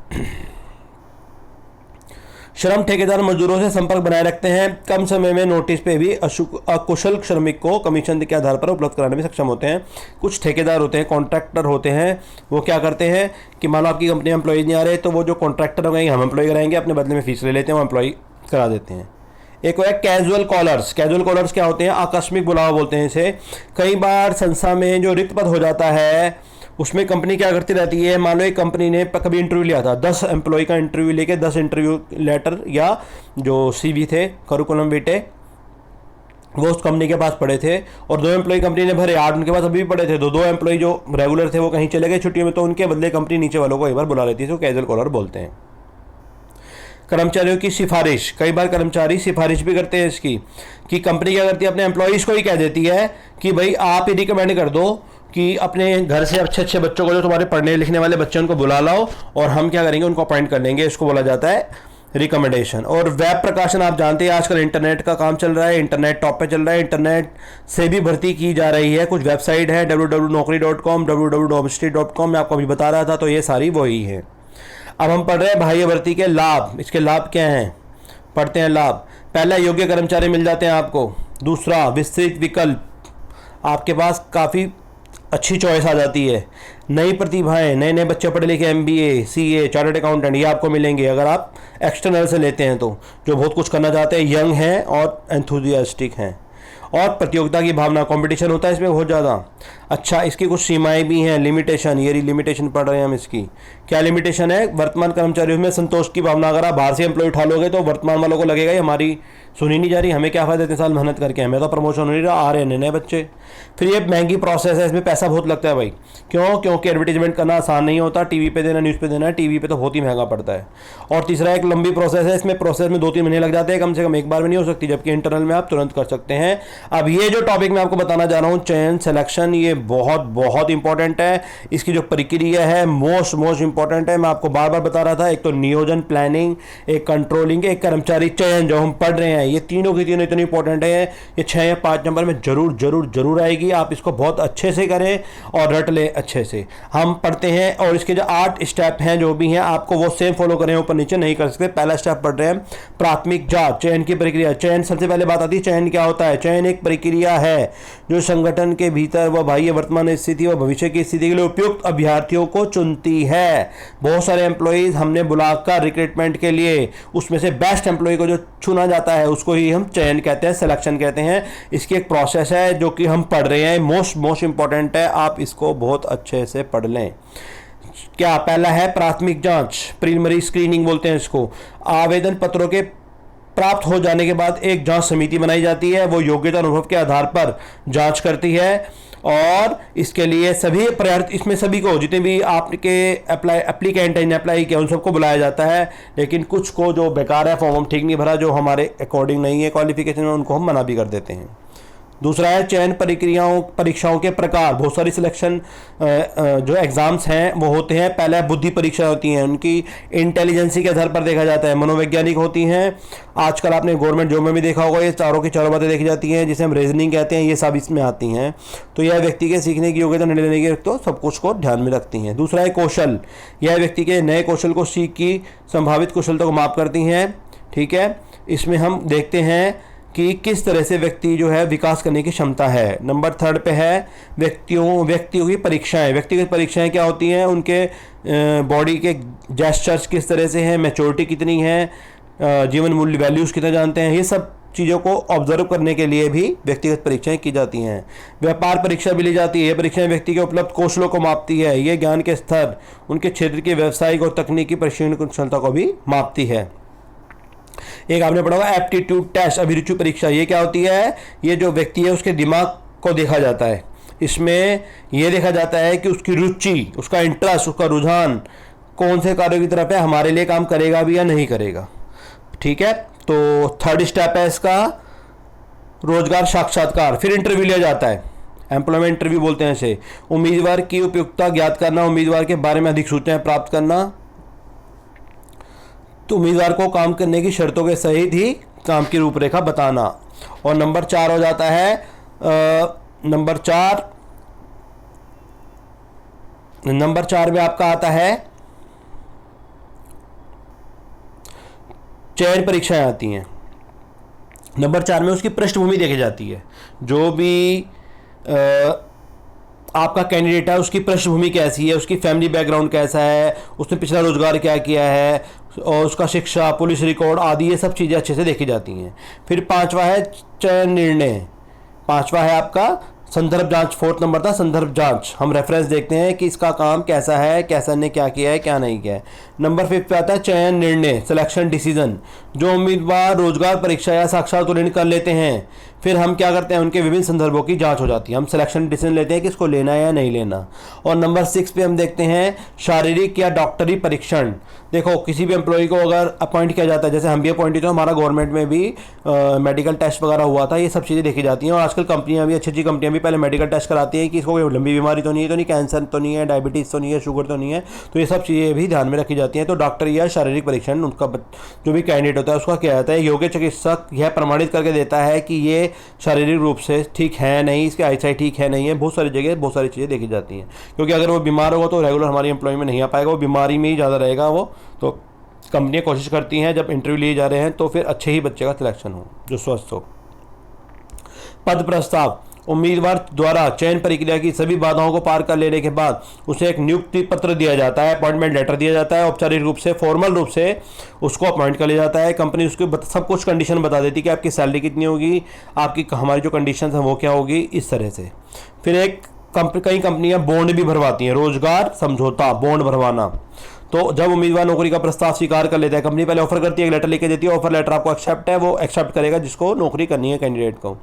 श्रम ठेकेदार मजदूरों से संपर्क बनाए रखते हैं, कम समय में नोटिस पे भी अकुशल श्रमिक को कमीशन के आधार पर उपलब्ध कराने में सक्षम होते हैं। कुछ ठेकेदार होते हैं, कॉन्ट्रैक्टर होते हैं, वो क्या करते हैं कि मान लो आपकी कंपनी में एम्प्लॉयज नहीं आ रहे, तो वो जो कॉन्ट्रैक्टर हो गए हम एम्प्लॉय कराएंगे, अपने बदले में फीस ले लेते हैं, वो एम्प्लॉय करा देते हैं। एक है कैजुअल कॉलर्स। कैजुअल कॉलर्स क्या होते हैं, आकस्मिक बुलावा बोलते हैं इसे। कई बार संस्था में जो रिक्त पद हो जाता है उसमें कंपनी क्या करती रहती है, मान लो एक कंपनी ने कभी इंटरव्यू लिया था, 10 एम्प्लॉय का इंटरव्यू लेके 10 इंटरव्यू लेटर या जो CV थे, करिकुलम विटे, वो उस कंपनी के पास पड़े थे, और 2 एम्प्लॉय कंपनी ने भरे, 8 उनके पास अभी भी पड़े थे। 2 एम्प्लॉय जो रेगुलर थे वो कहीं चले गए छुट्टियों में, तो उनके बदले कंपनी नीचे वालों को एक बार बुला लेती है, तो कैजुअल कॉलर बोलते हैं। कर्मचारियों की सिफारिश, कई बार कर्मचारी सिफारिश भी करते हैं इसकी, कि कंपनी क्या करती है अपने एम्प्लॉयज़ को ही कह देती है कि भाई आप ही रिकमेंड कर दो कि अपने घर से अच्छे अच्छे बच्चों को, जो तुम्हारे पढ़ने लिखने वाले बच्चे उनको बुला लाओ और हम क्या करेंगे, उनको अपॉइंट कर लेंगे। इसको बोला जाता है रिकमेंडेशन। और वेब प्रकाशन आप जानते हैं आजकल इंटरनेट का काम चल रहा है, इंटरनेट टॉप पे चल रहा है, इंटरनेट से भी भर्ती की जा रही है। कुछ वेबसाइट है www.naukri.com, www.domistry.com, मैं आपको अभी बता रहा था, तो ये सारी वही है। अब हम पढ़ रहे हैं बाह्य भर्ती के लाभ। इसके लाभ क्या हैं, पढ़ते हैं लाभ। पहला, योग्य कर्मचारी मिल जाते हैं आपको। दूसरा, विस्तृत विकल्प, आपके पास काफ़ी अच्छी चॉइस आ जाती है। नई प्रतिभाएं, नए नए बच्चे पढ़े लिखे MBA, CA, चार्टर्ड अकाउंटेंट, ये आपको मिलेंगे अगर आप एक्सटर्नल से लेते हैं, तो जो बहुत कुछ करना चाहते हैं, यंग हैं और एंथुजियास्टिक हैं। और प्रतियोगिता की भावना, कंपटीशन होता है इसमें बहुत ज़्यादा। अच्छा, इसकी कुछ सीमाएं भी हैं, लिमिटेशन, ये लिमिटेशन पढ़ रहे हैं हम इसकी। क्या लिमिटेशन है, वर्तमान कर्मचारियों में संतोष की भावना। अगर आप बाहर से एम्प्लॉय उठा लोगे तो वर्तमान वालों को लगेगा ये हमारी सुनी नहीं जा रही, हमें क्या फ़ायदा, इतने साल मेहनत करके, हमें तो प्रमोशन हो नहीं रहा, आ रहे हैं नए बच्चे। फिर ये महंगी प्रोसेस है, इसमें पैसा बहुत लगता है भाई। क्यों, क्योंकि एडवर्टीजमेंट करना आसान नहीं होता, टीवी पे देना, न्यूज़ पे देना, टीवी पे तो बहुत ही महंगा पड़ता है। और तीसरा, एक लंबी प्रोसेस है, इसमें प्रोसेस में 2-3 महीने लग जाते हैं, कम से कम एक बार में नहीं हो सकती, जबकि इंटरनल में आप तुरंत कर सकते हैं। अब ये जो टॉपिक मैं आपको बताना जा रहा हूँ, चयन, सिलेक्शन, ये बहुत बहुत इंपॉर्टेंट है। इसकी जो प्रक्रिया है मोस्ट इंपॉर्टेंट है। मैं आपको बार बार बता रहा था, एक तो नियोजन, प्लानिंग, एक कंट्रोलिंग, एक कर्मचारी चयन जो हम पढ़ रहे हैं, ये तीनों की तीनों इतनी इंपॉर्टेंट है। ये 6 या 5 नंबर में जरूर आएगी। आप इसको बहुत अच्छे से करें और रट लें अच्छे से। हम पढ़ते हैं और इसके जो 8 स्टेप हैं जो भी हैं, आपको वो सेम फॉलो करें, ऊपर नीचे नहीं कर सकते। पहला स्टेप पढ़ रहे हैं, प्राथमिक जांच, चयन की प्रक्रिया। चयन सबसे पहले बात आती है, चयन क्या होता है। चयन एक प्रक्रिया है जो संगठन के भीतर व बाह्य वर्तमान स्थिति व भविष्य की स्थिति के लिए उपयुक्त अभ्यर्थियों को चुनती है। बहुत सारे एम्प्लॉयज हमने बुलाकर रिक्रूटमेंट के लिए, उसमें से बेस्ट एम्प्लॉय को जो चुना जाता है उसको ही हम चयन कहते हैं, सिलेक्शन कहते हैं। इसकी एक प्रोसेस है जो कि हम पढ़ रहे हैं, मोस्ट इंपॉर्टेंट है, आप इसको बहुत अच्छे से पढ़ लें। क्या, पहला है प्राथमिक जांच, प्रीलिमिनरी स्क्रीनिंग बोलते हैं इसको। आवेदन पत्रों के प्राप्त हो जाने के बाद एक जांच समिति बनाई जाती है, वो योग्यता अनुभव के आधार पर जांच करती है। और इसके लिए सभी प्रयास, इसमें सभी को, जितने भी आपके एप्लीकेंट हैं, अप्लाई किया, उन सबको बुलाया जाता है। लेकिन कुछ को जो बेकार है, फॉर्म हम ठीक नहीं भरा, जो हमारे अकॉर्डिंग नहीं है क्वालिफिकेशन में, उनको हम मना भी कर देते हैं। दूसरा है चयन परीक्षाओं के प्रकार। बहुत सारी सिलेक्शन जो एग्ज़ाम्स हैं वो होते हैं। पहले बुद्धि परीक्षा होती हैं, उनकी इंटेलिजेंसी के आधार पर देखा जाता है। मनोवैज्ञानिक होती हैं, आजकल आपने गवर्नमेंट जॉब में भी देखा होगा, ये चारों की चारों बातें देखी जाती हैं, जिसे हम रीजनिंग कहते हैं, ये सब इसमें आती हैं। तो यह व्यक्ति के सीखने की योग्यता, निर्णय लेने की, तो सब कुछ को ध्यान में रखती हैं। दूसरा है कौशल, यह व्यक्ति के नए कौशल को, सीख की संभावित कुशलता को माप करती हैं। ठीक है, इसमें हम देखते हैं कि किस तरह से व्यक्ति जो है विकास करने की क्षमता है। नंबर 3 पे है व्यक्तियों की परीक्षाएं। व्यक्तिगत परीक्षाएं क्या होती हैं, उनके बॉडी के जेस्चर्स किस तरह से हैं, मैच्योरिटी कितनी है, जीवन मूल्य वैल्यूज़ कितने जानते हैं, ये सब चीज़ों को ऑब्जर्व करने के लिए भी व्यक्तिगत परीक्षाएं की जाती हैं। व्यापार परीक्षा भी ली जाती है। ये परीक्षाएं व्यक्ति के उपलब्ध कौशलों को मापती है। ये ज्ञान के स्तर, उनके क्षेत्र की व्यावसायिक और तकनीकी प्रशिक्षण क्षमता को भी मापती है। एक आपने पढ़ा होगा एप्टीट्यूड टेस्ट, अभिरुचि परीक्षा। ये क्या होती है, ये जो व्यक्ति है उसके दिमाग को देखा जाता है। इसमें यह देखा जाता है कि उसकी रुचि, उसका इंटरेस्ट, उसका रुझान कौन से कार्यों की तरफ है, हमारे लिए काम करेगा भी या नहीं करेगा। ठीक है, तो 3rd स्टेप है इसका रोजगार साक्षात्कार। फिर इंटरव्यू लिया जाता है, एम्प्लॉयमेंट इंटरव्यू बोलते हैं इसे। उम्मीदवार की उपयुक्तता ज्ञात करना, उम्मीदवार के बारे में अधिक सूचनाएं प्राप्त करना, तो उम्मीदवार को काम करने की शर्तों के सहित ही काम की रूपरेखा बताना। और नंबर 4 हो जाता है नंबर 4 में आपका आता है चयन परीक्षाएं आती हैं। नंबर 4 में उसकी पृष्ठभूमि देखी जाती है। जो भी आपका कैंडिडेट है उसकी पृष्ठभूमि कैसी है, उसकी फैमिली बैकग्राउंड कैसा है, उसने पिछला रोजगार क्या किया है, और उसका शिक्षा, पुलिस रिकॉर्ड आदि, ये सब चीज़ें अच्छे से देखी जाती हैं। फिर 5वां है चयन निर्णय। 5वां है आपका संदर्भ जांच। 4th नंबर था संदर्भ जांच। हम रेफरेंस देखते हैं कि इसका काम कैसा है, कैसा ने क्या किया है, क्या नहीं किया है। नंबर 5 पे आता है चयन निर्णय, सिलेक्शन डिसीजन। जो उम्मीदवार रोजगार परीक्षा या साक्षात उत्तीर्ण कर लेते हैं, फिर हम क्या करते हैं, उनके विभिन्न संदर्भों की जांच हो जाती है। हम सिलेक्शन डिसीजन लेते हैं कि इसको लेना है या नहीं लेना। और नंबर 6 पे हम देखते हैं शारीरिक या डॉक्टरी परीक्षण। देखो, किसी भी एम्प्लॉय को अगर अपॉइंट किया जाता है, जैसे हम भी अपॉइंटेड हमारा गवर्नमेंट में भी मेडिकल टेस्ट वगैरह हुआ था, ये सब चीज़ें देखी जाती हैं। और आजकल कंपनियां भी, अच्छी कंपनियां भी भी पहले मेडिकल टेस्ट कराती हैं कि इसको कोई लंबी बीमारी तो नहीं है, कैंसर तो नहीं है, डायबिटीज़ तो नहीं है, शुगर तो नहीं है। तो ये सब चीज़ें भी ध्यान में रखी जाती हैं। तो डॉक्टर या शारीरिक परीक्षण उनका जो भी कैंडिडेट होता है उसका क्या जाता है, योग्य चिकित्सक यह प्रमाणित करके देता है कि ये शारीरिक रूप से ठीक है नहीं, इसके आईसाइट ठीक है नहीं है। बहुत सारी जगह बहुत सारी चीज़ें देखी जाती हैं, क्योंकि अगर वो बीमार होगा तो रेगुलर हमारी एम्प्लॉय में नहीं आ पाएगा, वो बीमारी में ही ज़्यादा रहेगा वो। तो कंपनियाँ कोशिश करती हैं जब इंटरव्यू लिए जा रहे हैं तो फिर अच्छे ही बच्चे का सिलेक्शन हो जो स्वस्थ हो। पद प्रस्ताव, उम्मीदवार द्वारा चयन प्रक्रिया की सभी बाधाओं को पार कर लेने के बाद उसे एक नियुक्ति पत्र दिया जाता है, अपॉइंटमेंट लेटर दिया जाता है, औपचारिक रूप से फॉर्मल रूप से उसको अपॉइंट कर लिया जाता है। कंपनी उसको सब कुछ कंडीशन बता देती है कि आपकी सैलरी कितनी होगी, आपकी हमारी जो कंडीशन है वो क्या होगी, इस तरह से। फिर कई कंपनियां बॉन्ड भी भरवाती हैं, रोजगार समझौता बॉन्ड भरवाना। तो जब उम्मीदवार नौकरी का प्रस्ताव स्वीकार कर लेता है, कंपनी पहले ऑफर करती है, एक लेटर लेके देती है, ऑफर लेटर आपको एक्सेप्ट है, वो एक्सेप्ट करेगा जिसको नौकरी करनी है कैंडिडेट को।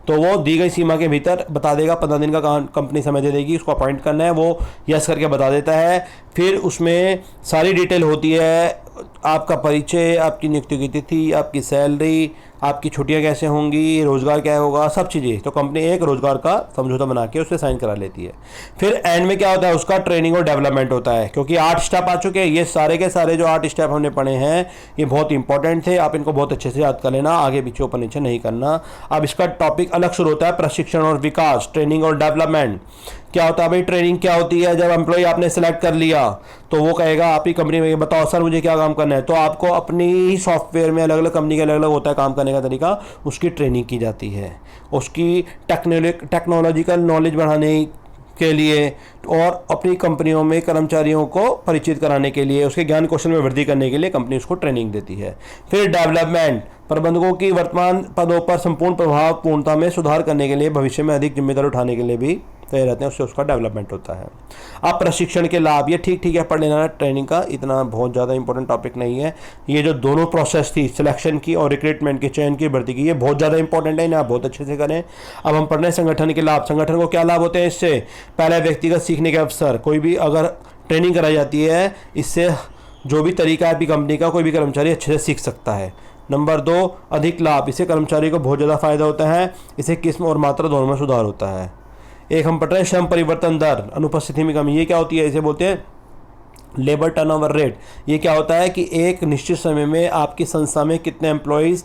तो वो दी गई सीमा के भीतर बता देगा, 15 दिन का कंपनी समय दे देगी, उसको अपॉइंट करना है, वो यस करके बता देता है। फिर उसमें सारी डिटेल होती है, आपका परिचय, आपकी नियुक्ति की तिथि, आपकी सैलरी, आपकी छुट्टियां कैसे होंगी, रोज़गार क्या होगा, सब चीज़ें। तो कंपनी एक रोज़गार का समझौता बना के उससे साइन करा लेती है। फिर एंड में क्या होता है, उसका ट्रेनिंग और डेवलपमेंट होता है, क्योंकि 8 स्टेप आ चुके हैं। ये सारे के सारे जो 8 स्टेप हमने पढ़े हैं ये बहुत इंपॉर्टेंट थे, आप इनको बहुत अच्छे से याद कर लेना, आगे पीछे ऊपर नीचे नहीं करना। अब इसका टॉपिक अलग शुरू होता है, प्रशिक्षण और विकास, ट्रेनिंग और डेवलपमेंट। क्या होता है भाई, ट्रेनिंग क्या होती है, जब एम्प्लॉय आपने सेलेक्ट कर लिया तो वो कहेगा आपकी कंपनी में बताओ सर मुझे क्या काम करना है, तो आपको अपनी ही सॉफ्टवेयर में अलग अलग कंपनी के अलग अलग होता है काम करने का तरीका, उसकी ट्रेनिंग की जाती है, उसकी टेक्नोलॉजिकल नॉलेज बढ़ाने के लिए और अपनी कंपनियों में कर्मचारियों को परिचित कराने के लिए, उसके ज्ञान कौशल में वृद्धि करने के लिए कंपनी उसको ट्रेनिंग देती है। फिर डेवलपमेंट, प्रबंधकों की वर्तमान पदों पर संपूर्ण प्रभाव पूर्णता में सुधार करने के लिए, भविष्य में अधिक जिम्मेदारी उठाने के लिए भी तैयार रहते हैं, उससे उसका डेवलपमेंट होता है। अब प्रशिक्षण के लाभ, ये ठीक है पढ़ लेना, ट्रेनिंग का इतना बहुत ज़्यादा इंपॉर्टेंट टॉपिक नहीं है। ये जो दोनों प्रोसेस थी, सिलेक्शन की और रिक्रूटमेंट की, चयन की, भर्ती की, ये बहुत ज़्यादा इंपॉर्टेंट है, इन्हें आप बहुत अच्छे से करें। अब हम पढ़ रहे हैं संगठन के लाभ। संगठन को क्या लाभ होते हैं इससे, पहले व्यक्तिगत सीखने के अवसर, कोई भी अगर ट्रेनिंग कराई जाती है इससे जो भी तरीका है आपकी कंपनी का, कोई भी कर्मचारी अच्छे से सीख सकता है। नंबर 2, अधिक लाभ, इससे कर्मचारी को बहुत ज़्यादा फायदा होता है, इससे किस्म और मात्रा दोनों में सुधार होता है। एक हम पढ़ रहे हैं श्रम परिवर्तन दर, अनुपस्थिति में कमी, ये क्या होती है, इसे बोलते हैं लेबर टर्नओवर रेट। ये क्या होता है कि एक निश्चित समय में आपकी संस्था में कितने एम्प्लॉयज़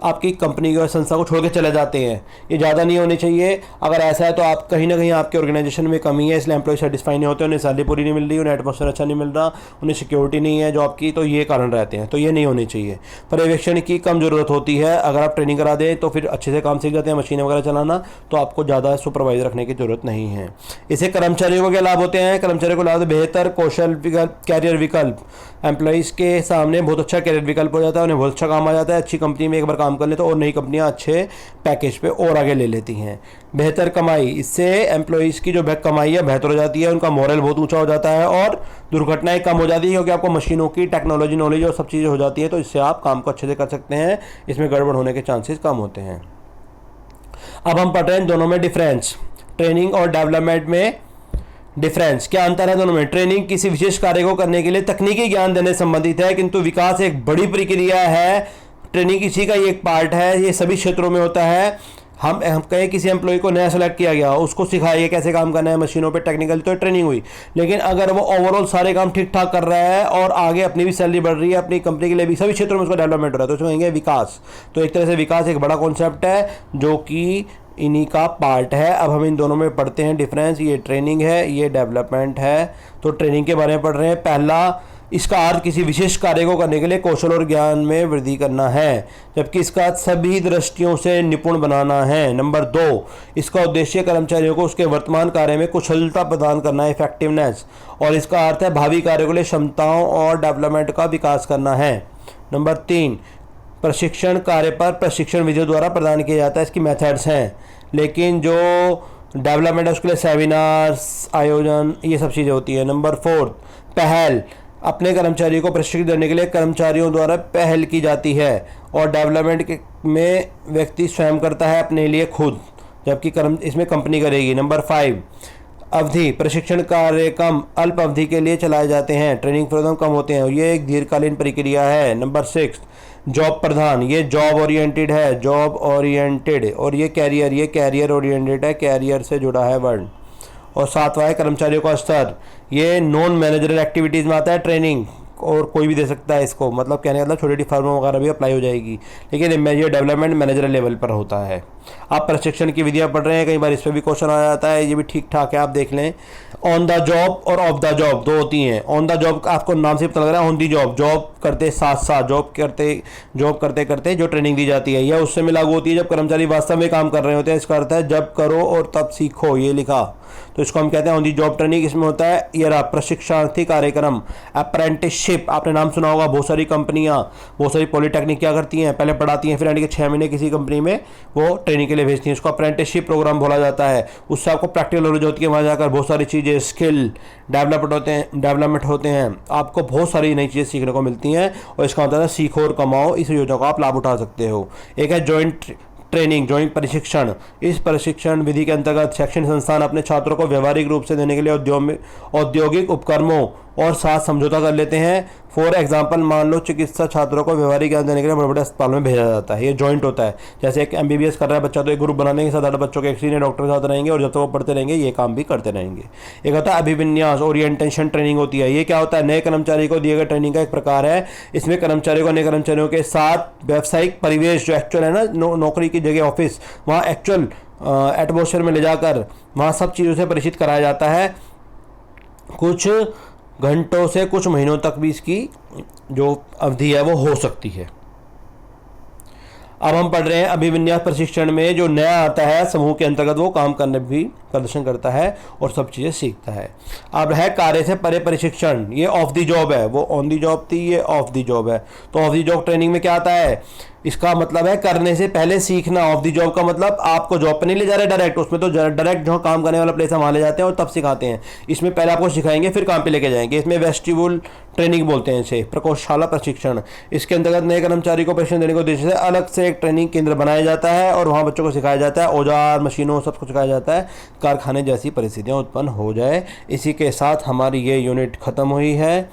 आपकी कंपनी की संस्था को छोड़ के चले जाते हैं, ये ज़्यादा नहीं होनी चाहिए। अगर ऐसा है तो आप कहीं ना कहीं आपके ऑर्गेनाइजेशन में कमी है, इसलिए एम्प्लॉय सेटिस्फाई नहीं होते, उन्हें सैलरी पूरी नहीं मिल रही, उन्हें एटमॉस्फेयर अच्छा नहीं मिल रहा, उन्हें सिक्योरिटी नहीं है जॉब की, तो ये कारण रहते हैं, तो ये नहीं होनी चाहिए। पर्यवेक्षण की कम ज़रूरत होती है, अगर आप ट्रेनिंग करा दें तो फिर अच्छे से काम सीख जाते हैं, मशीनें वगैरह चलाना, तो आपको ज़्यादा सुपरवाइजर रखने की ज़रूरत नहीं है। इससे कर्मचारियों को क्या लाभ होते हैं, कर्मचारियों को लाभ बेहतर कौशल विकल्प, कैरियर विकल्प, एम्प्लॉइज़ के सामने बहुत अच्छा कैरियर विकल्प हो जाता है, उन्हें बहुत अच्छा काम आ जाता है, अच्छी कंपनी में एक बार काम कर ले तो और नई कंपनियां अच्छे पैकेज पे और आगे ले लेती हैं। बेहतर कमाई, इससे एम्प्लॉइज़ की जो कमाई है बेहतर हो जाती है, उनका मोरल बहुत ऊंचा हो जाता है और दुर्घटनाएं कम हो जाती है, क्योंकि आपको मशीनों की टेक्नोलॉजी नॉलेज और सब चीज़ें हो जाती है, तो इससे आप काम को अच्छे से कर सकते हैं, इसमें गड़बड़ होने के चांसेस कम होते हैं। अब हम पढ़ रहे हैं दोनों में डिफरेंस, ट्रेनिंग और डेवलपमेंट में डिफरेंस, क्या अंतर है दोनों में। ट्रेनिंग किसी विशेष कार्य को करने के लिए तकनीकी ज्ञान देने से संबंधित है, किंतु विकास एक बड़ी प्रक्रिया है, ट्रेनिंग इसी का ही एक पार्ट है, ये सभी क्षेत्रों में होता है। हम कहें किसी एम्प्लॉय को नया सेलेक्ट किया गया, उसको सिखाइए कैसे काम करना है मशीनों पे, टेक्निकल तो ट्रेनिंग हुई, लेकिन अगर वो ओवरऑल सारे काम ठीक ठाक कर रहा है और आगे अपनी भी सैलरी बढ़ रही है, अपनी कंपनी के लिए भी, सभी क्षेत्रों में उसका डेवलपमेंट हो रहा है, तो उसमें कहेंगे विकास। तो एक तरह से विकास एक बड़ा कॉन्सेप्ट है जो कि इन्हीं का पार्ट है। अब हम इन दोनों में पढ़ते हैं डिफरेंस, ये ट्रेनिंग है, ये डेवलपमेंट है। तो ट्रेनिंग के बारे में पढ़ रहे हैं। पहला, इसका अर्थ किसी विशेष कार्य को करने के लिए कौशल और ज्ञान में वृद्धि करना है, जबकि इसका अर्थ सभी दृष्टियों से निपुण बनाना है। नंबर 2, इसका उद्देश्य कर्मचारियों को उसके वर्तमान कार्य में कुशलता प्रदान करना है, इफेक्टिवनेस, और इसका अर्थ है भावी कार्य के लिए क्षमताओं और डेवलपमेंट का विकास करना है। नंबर 3, प्रशिक्षण कार्य पर प्रशिक्षण विधियों द्वारा प्रदान किया जाता है, इसकी मेथड्स हैं, लेकिन जो डेवलपमेंट है उसके लिए सेमिनार्स, आयोजन, ये सब चीज़ें होती है। नंबर 4, पहल, अपने कर्मचारियों को प्रशिक्षण देने के लिए कर्मचारियों द्वारा पहल की जाती है, और डेवलपमेंट में व्यक्ति स्वयं करता है अपने लिए खुद, जबकि इसमें कंपनी करेगी। नंबर 5, अवधि, प्रशिक्षण कार्यक्रम अल्प अवधि के लिए चलाए जाते हैं, ट्रेनिंग प्रोग्राम कम होते हैं, ये एक दीर्घकालीन प्रक्रिया है। नंबर 6, जॉब प्रधान, ये जॉब ओरिएंटेड है, जॉब ओरिएंटेड। और ये कैरियर ओरिएंटेड है, कैरियर से जुड़ा है वर्ड। और सातवां है कर्मचारियों का स्तर, ये नॉन मैनेजरल एक्टिविटीज़ में आता है, ट्रेनिंग और कोई भी दे सकता है इसको, मतलब कहने का मतलब छोटी छोटी फर्मों वगैरह भी अप्लाई हो जाएगी, लेकिन ये डेवलपमेंट मैनेजर लेवल पर होता है। आप प्रशिक्षण की विधियाँ पढ़ रहे हैं, कई बार इस पर भी क्वेश्चन आ जाता है, ये भी ठीक ठाक है, आप देख लें। ऑन द जॉब और ऑफ द जॉब दो होती हैं। ऑन द जॉब आपको नाम से पता लग रहा है, ऑन दी जॉब, जॉब करते साथ साथ, जॉब करते करते जो ट्रेनिंग दी जाती है, यह उस समय लागू होती है जब कर्मचारी वास्तव में काम कर रहे होते हैं। इसका अर्थ है जब करो और तब सीखो, ये लिखा, तो इसको हम कहते हैं ऑन दी जॉब ट्रेनिंग। इसमें होता है ये रहा प्रशिक्षणार्थी कार्यक्रम, अप्रेंटिसशिप, आपने नाम सुना होगा। बहुत सारी कंपनियां, बहुत सारी पॉलिटेक्निक क्या करती हैं, पहले पढ़ाती हैं, फिर यानी कि 6 महीने किसी कंपनी में वो ट्रेनिंग के लिए भेजती हैं, उसको अप्रेंटिसशिप प्रोग्राम बोला जाता है। उससे आपको प्रैक्टिकल नॉलेज होती है, वहाँ जाकर बहुत सारी चीज़ें, स्किल डेवलपमेंट होते हैं, आपको बहुत सारी नई चीज़ें सीखने को मिलती हैं। और इसका मतलब है सीखो और कमाओ, इस योजना का आप लाभ उठा सकते हो। एक है जॉइंट ट्रेनिंग, जॉइंट प्रशिक्षण। इस प्रशिक्षण विधि के अंतर्गत शैक्षणिक संस्थान अपने छात्रों को व्यवहारिक रूप से देने के लिए औद्योगिक उपक्रमों और साथ समझौता कर लेते हैं। फॉर एग्जाम्पल, मान लो चिकित्सा छात्रों को व्यवहारिक ज्ञान देने के लिए बड़े बड़े अस्पताल में भेजा जाता है, ये जॉइंट होता है। जैसे एक MBBS कर रहा है बच्चा, तो एक ग्रुप बना देंगे, 7-8 बच्चों के एक सीनियर डॉक्टर के साथ रहेंगे और जब तक वो पढ़ते रहेंगे ये काम भी करते रहेंगे। एक होता है अभिविन्यास, ओरिएंटेशन ट्रेनिंग होती है। ये क्या होता है, नए कर्मचारी को दिए गए ट्रेनिंग का एक प्रकार है। इसमें कर्मचारियों को नए कर्मचारियों के साथ व्यावसायिक परिवेश, जो एक्चुअल है ना, नौकरी की जगह ऑफिस, वहाँ एक्चुअल एटमॉस्फेयर में ले जाकर वहाँ सब चीज़ों से परिचित कराया जाता है। कुछ घंटों से कुछ महीनों तक भी इसकी जो अवधि है वो हो सकती है। अब हम पढ़ रहे हैं अभिविन्यास प्रशिक्षण में जो नया आता है समूह के अंतर्गत, वो काम करने भी प्रदर्शन करता है और सब चीज़ें सीखता है। अब है कार्य से परे प्रशिक्षण, ये ऑफ दी जॉब है, वो ऑन दी जॉब थी, ये ऑफ दी जॉब है। तो ऑफ दी जॉब ट्रेनिंग में क्या आता है, इसका मतलब है करने से पहले सीखना। ऑफ दी जॉब का मतलब आपको जॉब पे नहीं ले जा रहे डायरेक्ट, उसमें तो डायरेक्ट जो काम करने वाला प्लेस है वहाँ ले जाते हैं और तब सिखाते हैं। इसमें पहले आपको सिखाएंगे फिर काम पे लेके जाएंगे। इसमें वेस्टिब्यूल ट्रेनिंग बोलते हैं इसे, प्रकोष्ठशाला प्रशिक्षण। इसके अंतर्गत नए कर्मचारी को प्रशिक्षण देने के उद्देश्य से अलग से एक ट्रेनिंग केंद्र बनाया जाता है और वहाँ बच्चों को सिखाया जाता है, औजार मशीनों सब कुछ सिखाया जाता है, कारखाने जैसी परिस्थितियाँ उत्पन्न हो जाए। इसी के साथ हमारी ये यूनिट ख़त्म हुई है।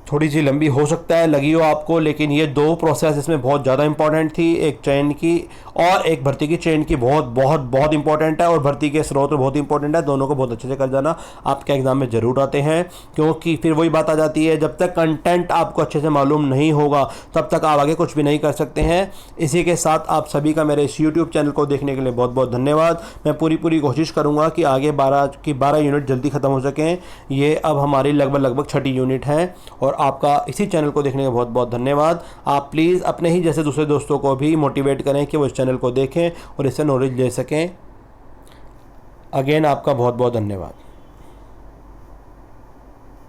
थोड़ी सी लंबी हो सकता है लगी हो आपको, लेकिन ये दो प्रोसेस इसमें बहुत ज़्यादा इंपॉर्टेंट थी, एक चयन की और एक भर्ती की। चयन की बहुत बहुत बहुत इंपॉर्टेंट है और भर्ती के स्रोत बहुत इंपॉर्टेंट है। दोनों को बहुत अच्छे से कर जाना, आपके एग्जाम में ज़रूर आते हैं, क्योंकि फिर वही बात आ जाती है, जब तक कंटेंट आपको अच्छे से मालूम नहीं होगा तब तक आप आगे कुछ भी नहीं कर सकते हैं। इसी के साथ आप सभी का मेरे इस यूट्यूब चैनल को देखने के लिए बहुत बहुत धन्यवाद। मैं पूरी कोशिश करूँगा कि आगे 12 यूनिट जल्दी ख़त्म हो सकें। ये अब हमारी लगभग 6ठी यूनिट है और आपका इसी चैनल को देखने का बहुत बहुत धन्यवाद। आप प्लीज़ अपने ही जैसे दूसरे दोस्तों को भी मोटिवेट करें कि वो इस चैनल को देखें और इससे नॉलेज ले सकें। अगेन आपका बहुत बहुत धन्यवाद।